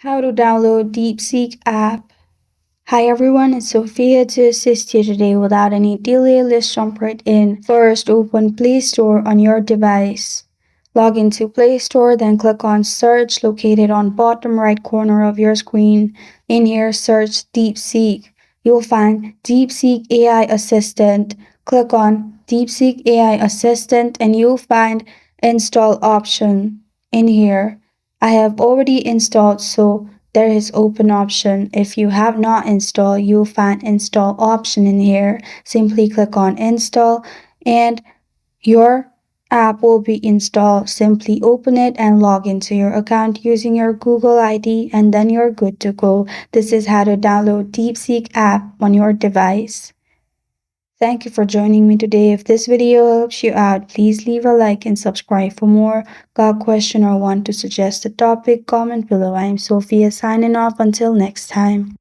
How to download DeepSeek app. Hi everyone, it's Sophia to assist you today without any delay. Let's jump right in. First, open Play Store on your device. Log into Play Store, then click on Search located on bottom right corner of your screen. In here, search DeepSeek. You'll find DeepSeek AI Assistant. Click on DeepSeek AI Assistant and you'll find Install option. In here, I have already installed, so there is open option. If you have not installed, you'll find install option in here. Simply click on install and your app will be installed. Simply open it and log into your account using your Google ID and then you're good to go. This is how to download DeepSeek app on your device. Thank you for joining me today. If this video helps you out, please leave a like and subscribe for more. Got a question or want to suggest a topic? Comment below. I'm Sophia signing off. Until next time.